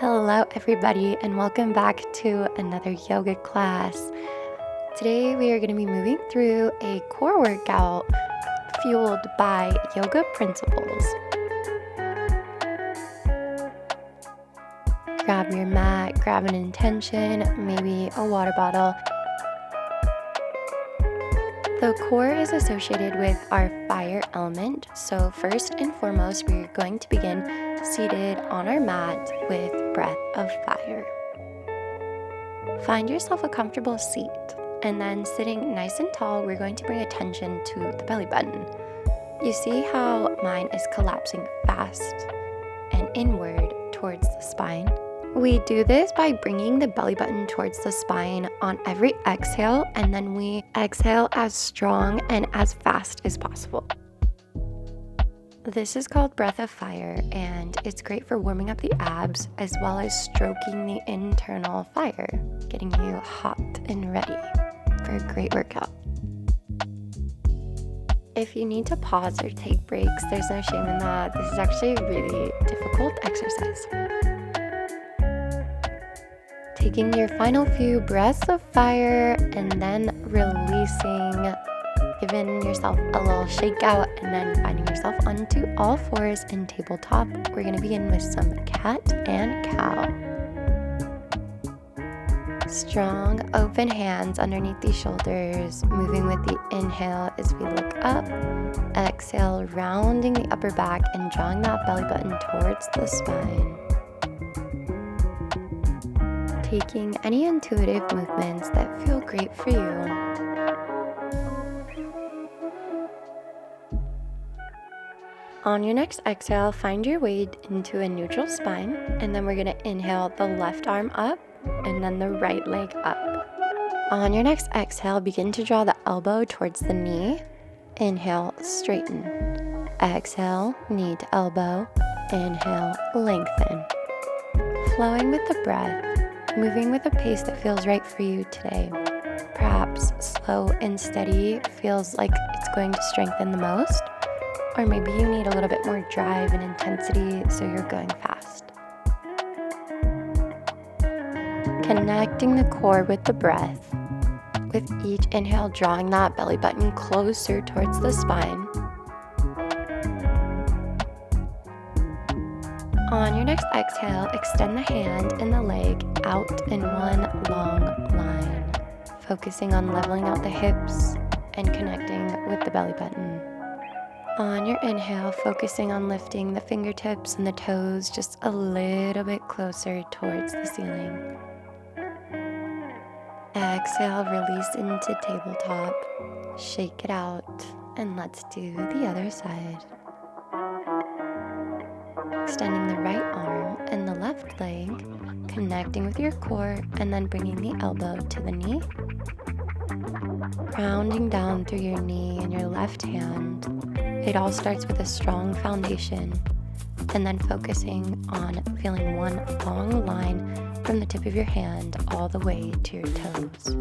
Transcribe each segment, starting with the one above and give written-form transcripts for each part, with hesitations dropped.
Hello, everybody, and welcome back to another yoga class. Today, we are going to be moving through a core workout fueled by yoga principles. Grab your mat, grab an intention, maybe a water bottle. The core is associated with our fire element, so first and foremost, we're going to begin seated on our mat with breath of fire. Find yourself a comfortable seat, and then sitting nice and tall, we're going to bring attention to the belly button. You see how mine is collapsing fast and inward towards the spine? We do this by bringing the belly button towards the spine on every exhale, and then we exhale as strong and as fast as possible. This is called breath of fire, and it's great for warming up the abs as well as stroking the internal fire, getting you hot and ready for a great workout. If you need to pause or take breaks, there's no shame in that. This is actually a really difficult exercise. Taking your final few breaths of fire and then releasing, giving yourself a little shake out and then finding yourself onto all fours in tabletop. We're going to begin with some cat and cow. Strong open hands underneath the shoulders, moving with the inhale as we look up. Exhale, rounding the upper back and drawing that belly button towards the spine. Taking any intuitive movements that feel great for you. On your next exhale, find your way into a neutral spine, and then we're going to inhale the left arm up and then the right leg up. On your next exhale, begin to draw the elbow towards the knee. Inhale, straighten. Exhale, knee to elbow. Inhale, lengthen. Flowing with the breath. Moving with a pace that feels right for you today. Perhaps slow and steady feels like it's going to strengthen the most, or maybe you need a little bit more drive and intensity, so you're going fast. Connecting the core with the breath. With each inhale, drawing that belly button closer towards the spine. On your next exhale, extend the hand and the leg out in one long line, focusing on leveling out the hips and connecting with the belly button. On your inhale, focusing on lifting the fingertips and the toes just a little bit closer towards the ceiling. Exhale, release into tabletop, shake it out, and let's do the other side. Extending the right arm and the left leg, connecting with your core, and then bringing the elbow to the knee. Rounding down through your knee and your left hand. It all starts with a strong foundation, and then focusing on feeling one long line from the tip of your hand all the way to your toes.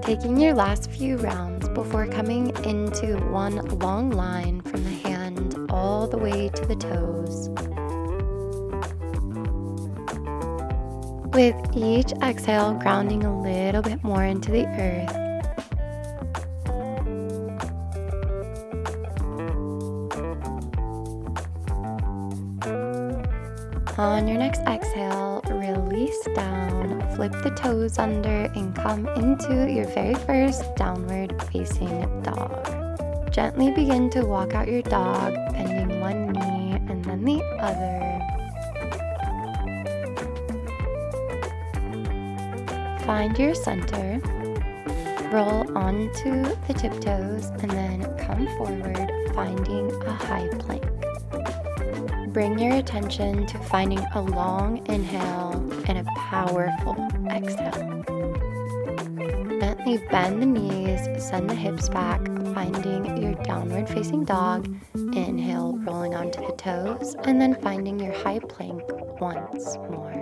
Taking your last few rounds before coming into one long line from the hand all the way to the toes. With each exhale, grounding a little bit more into the earth. On your next exhale, release down, flip the toes under, and come into your very first downward facing dog. Gently begin to walk out your dog, bending one knee and then the other. Find your center, roll onto the tiptoes, and then come forward, finding a high plank. Bring your attention to finding a long inhale and a powerful exhale. Gently bend the knees, send the hips back, finding your downward facing dog. Inhale, rolling onto the toes, and then finding your high plank once more.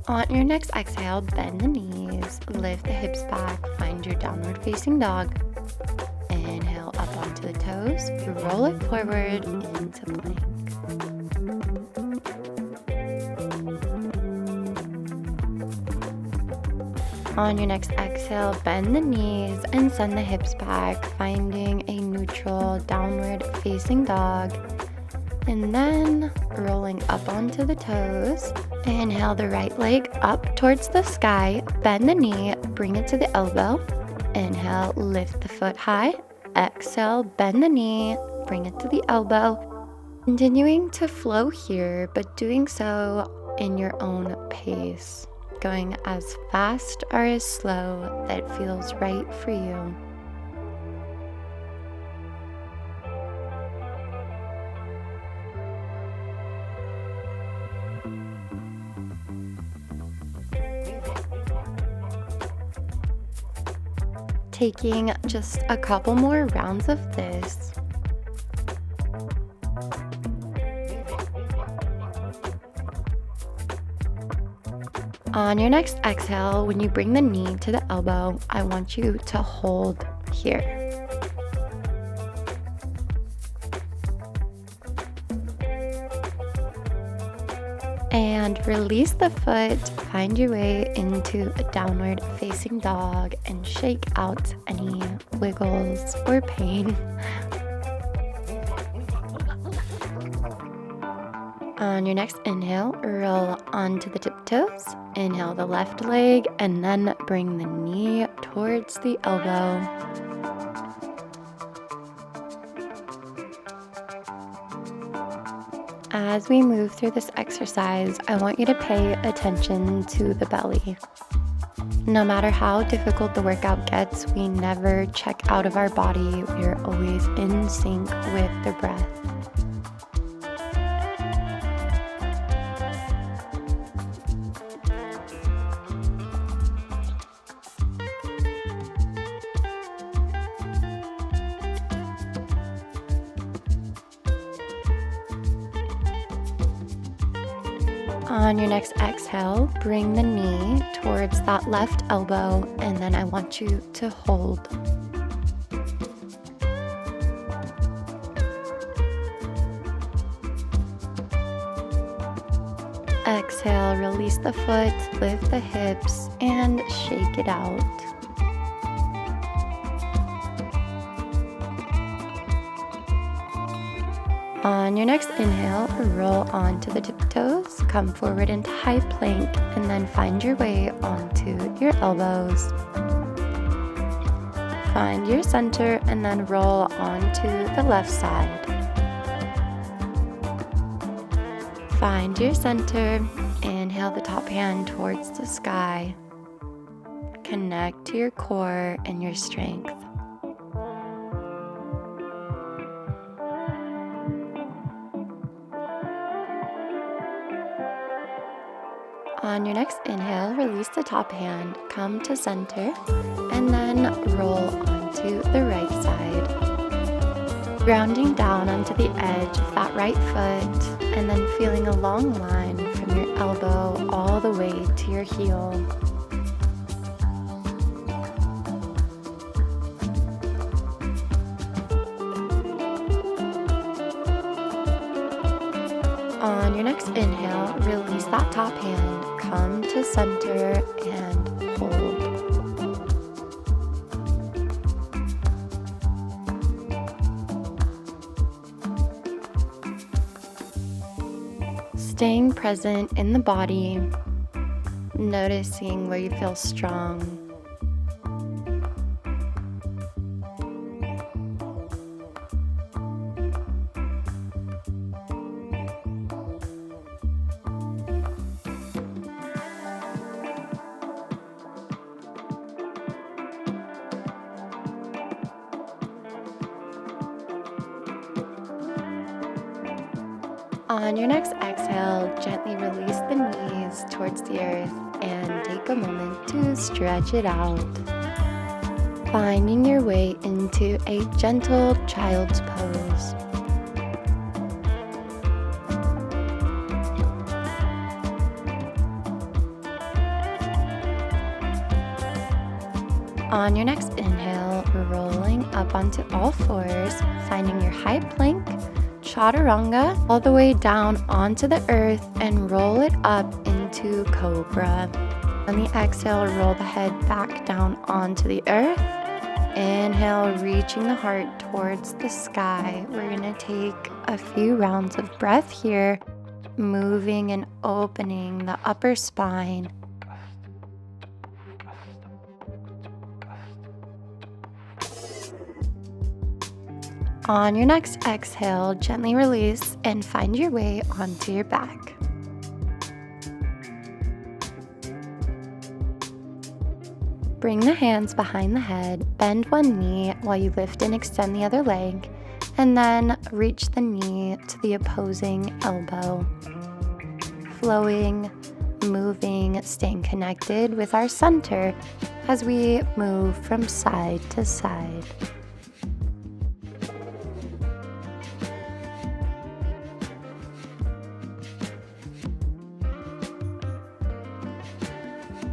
On your next exhale, bend the knees, lift the hips back, find your downward facing dog. Inhale up onto the toes, roll it forward into plank. On your next exhale, bend the knees and send the hips back, finding a neutral downward facing dog. And then rolling up onto the toes. Inhale the right leg up towards the sky, bend the knee, bring it to the elbow. Inhale, lift the foot high. Exhale, bend the knee, bring it to the elbow. Continuing to flow here, but doing so in your own pace. Going as fast or as slow that feels right for you. Taking just a couple more rounds of this. On your next exhale, when you bring the knee to the elbow, I want you to hold here. And release the foot, find your way into a downward facing dog and shake out any wiggles or pain. On your next inhale, roll onto the tiptoes. Inhale the left leg and then bring the knee towards the elbow. As we move through this exercise, I want you to pay attention to the belly. No matter how difficult the workout gets, we never check out of our body. We are always in sync with the breath. On your next exhale, bring the knee towards that left elbow, and then I want you to hold. Exhale, release the foot, lift the hips, and shake it out. On your next inhale, roll onto the tiptoes, come forward into high plank, and then find your way onto your elbows. Find your center and then roll onto the left side. Find your center, inhale the top hand towards the sky. Connect to your core and your strength. On your next inhale, release the top hand, come to center, and then roll onto the right side. Grounding down onto the edge of that right foot, and then feeling a long line from your elbow all the way to your heel. On your next inhale, release that top hand, come to center and hold. Staying present in the body, noticing where you feel strong. On your next exhale, gently release the knees towards the earth and take a moment to stretch it out. Finding your way into a gentle child's pose. On your next inhale, rolling up onto all fours, finding your high plank, chaturanga, all the way down onto the earth and roll it up into Cobra. On the exhale, roll the head back down onto the earth. Inhale, reaching the heart towards the sky. We're gonna take a few rounds of breath here, moving and opening the upper spine. On your next exhale, gently release and find your way onto your back. Bring the hands behind the head, bend one knee while you lift and extend the other leg, and then reach the knee to the opposing elbow. Flowing, moving, staying connected with our center as we move from side to side.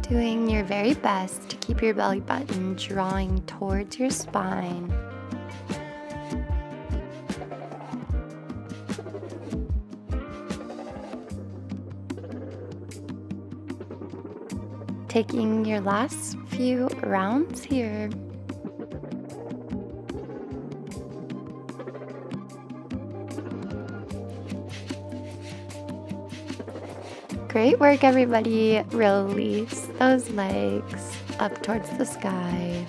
Doing your very best to keep your belly button drawing towards your spine. Taking your last few rounds here. Great work, everybody. Release those legs up towards the sky.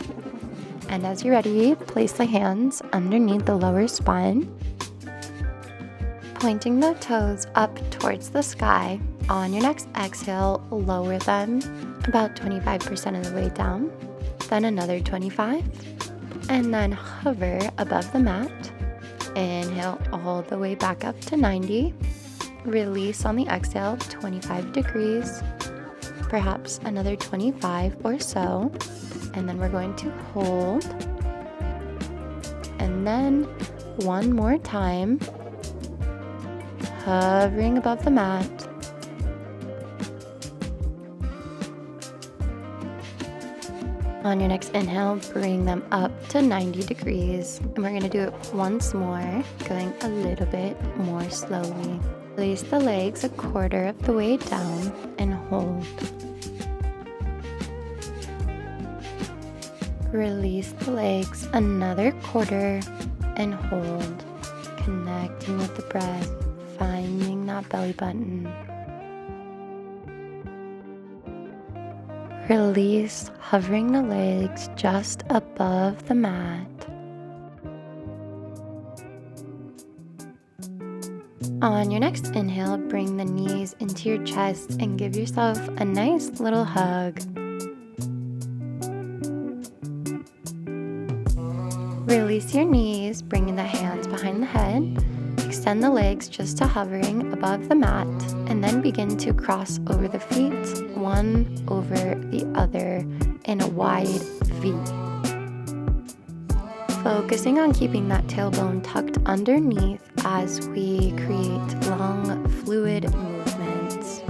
And as you're ready, place the hands underneath the lower spine, pointing the toes up towards the sky. On your next exhale, lower them about 25% of the way down, then another 25, and then hover above the mat. Inhale all the way back up to 90. Release on the exhale, 25 degrees, perhaps another 25 or so. And then we're going to hold. And then one more time, hovering above the mat. On your next inhale, bring them up to 90 degrees. And we're going to do it once more, going a little bit more slowly. Place the legs a quarter of the way down and hold. Release the legs another quarter and hold. Connecting with the breath, finding that belly button. Release, hovering the legs just above the mat. On your next inhale, bring the knees into your chest and give yourself a nice little hug. Release your knees, bringing the hands behind the head. Extend the legs just to hovering above the mat, and then begin to cross over the feet, one over the other in a wide V. Focusing on keeping that tailbone tucked underneath as we create long, fluid movements.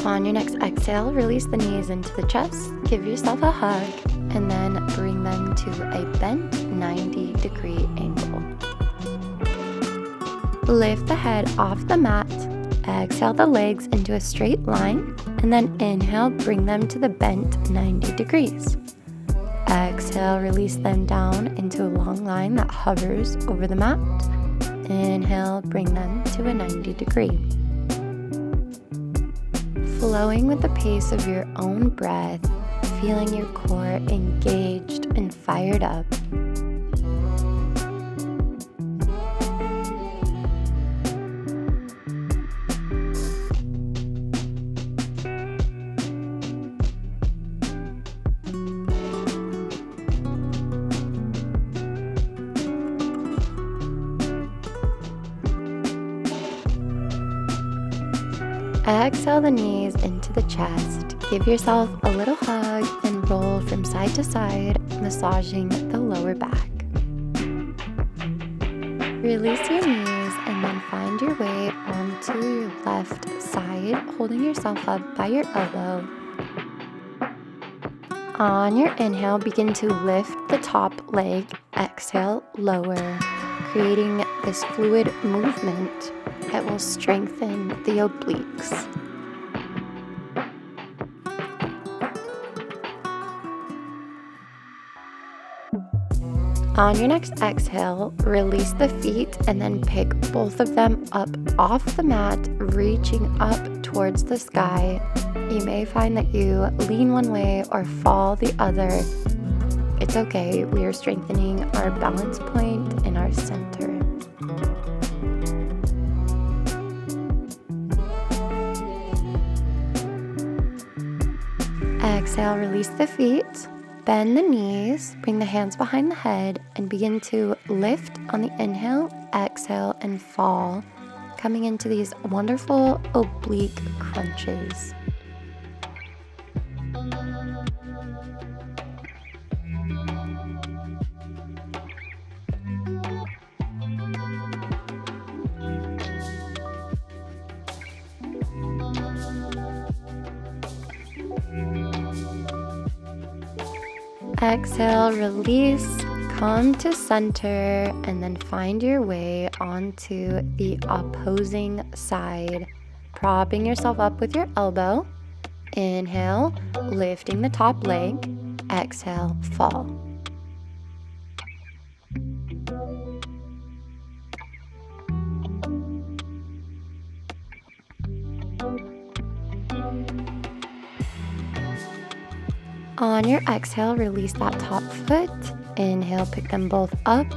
On your next exhale, release the knees into the chest, give yourself a hug, and then bring them to a bent 90-degree angle. Lift the head off the mat, exhale the legs into a straight line, and then inhale, bring them to the bent 90 degrees. Exhale, release them down into a long line that hovers over the mat. Inhale, bring them to a 90 degree. Flowing with the pace of your own breath, feeling your core engaged and fired up. Exhale the knees into the chest. Give yourself a little hug and roll from side to side, massaging the lower back. Release your knees and then find your way onto your left side, holding yourself up by your elbow. On your inhale, begin to lift the top leg. Exhale, lower, creating this fluid movement that will strengthen the obliques. On your next exhale, release the feet and then pick both of them up off the mat, reaching up towards the sky. You may find that you lean one way or fall the other. It's okay, we are strengthening our balance point in our center. Exhale, release the feet. Bend the knees, bring the hands behind the head, and begin to lift on the inhale, exhale, and fall, coming into these wonderful oblique crunches. Exhale, release, come to center, and then find your way onto the opposing side, propping yourself up with your elbow. Inhale, lifting the top leg. Exhale, fall. On your exhale, release that top foot. Inhale, pick them both up.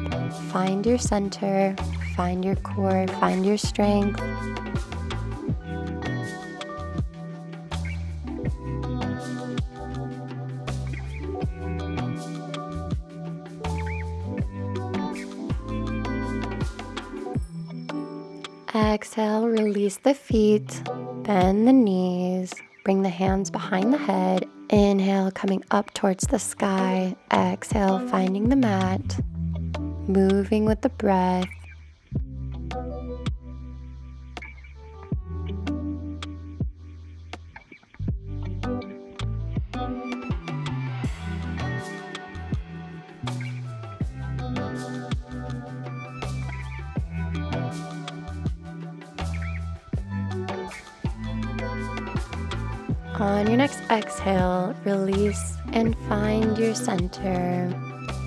Find your center, find your core, find your strength. Exhale, release the feet, bend the knees, bring the hands behind the head. Inhale, coming up towards the sky. Exhale, finding the mat, moving with the breath. On your next exhale, release and find your center,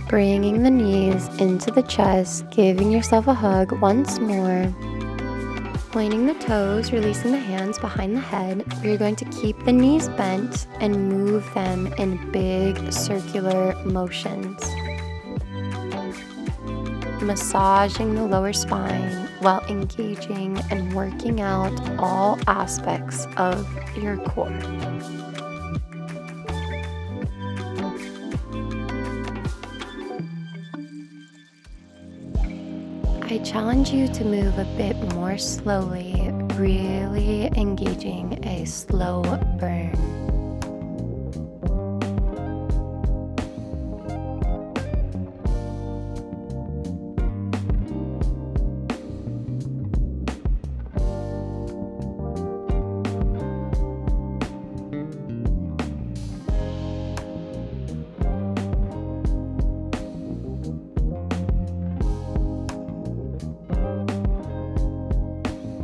bringing the knees into the chest, giving yourself a hug once more. Pointing the toes, releasing the hands behind the head. You're going to keep the knees bent and move them in big circular motions. Massaging the lower spine while engaging and working out all aspects of your core. I challenge you to move a bit more slowly, really engaging a slow burn.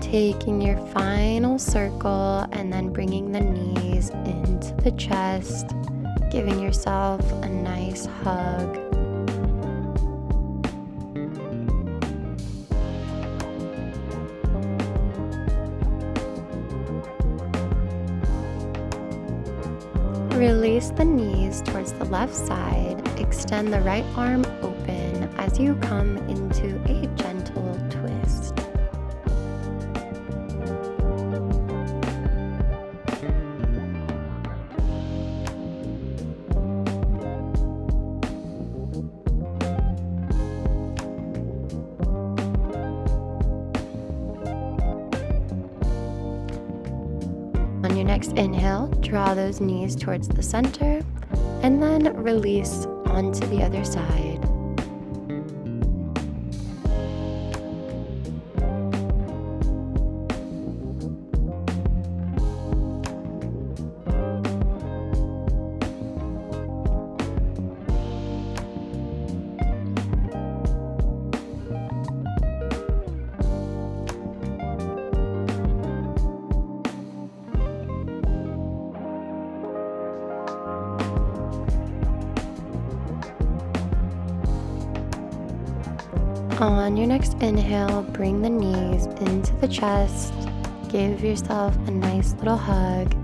Taking your final circle and then bringing the knees into the chest, giving yourself a nice hug. Release the knees towards the left side. Extend the right arm open as you come into a gentle twist. On your next inhale, draw those knees towards the center and then release onto the other side. On your next inhale, bring the knees into the chest. Give yourself a nice little hug.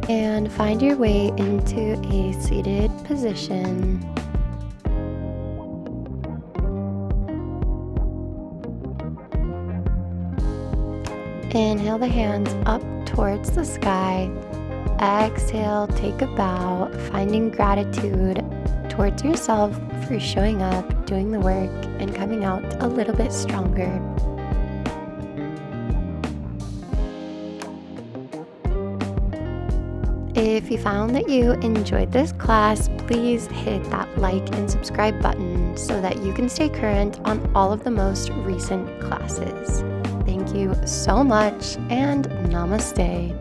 And find your way into a seated position. Inhale the hands up towards the sky. Exhale, take a bow, finding gratitude towards yourself for showing up, doing the work, and coming out a little bit stronger. If you found that you enjoyed this class, please hit that like and subscribe button so that you can stay current on all of the most recent classes. Thank you so much, and namaste.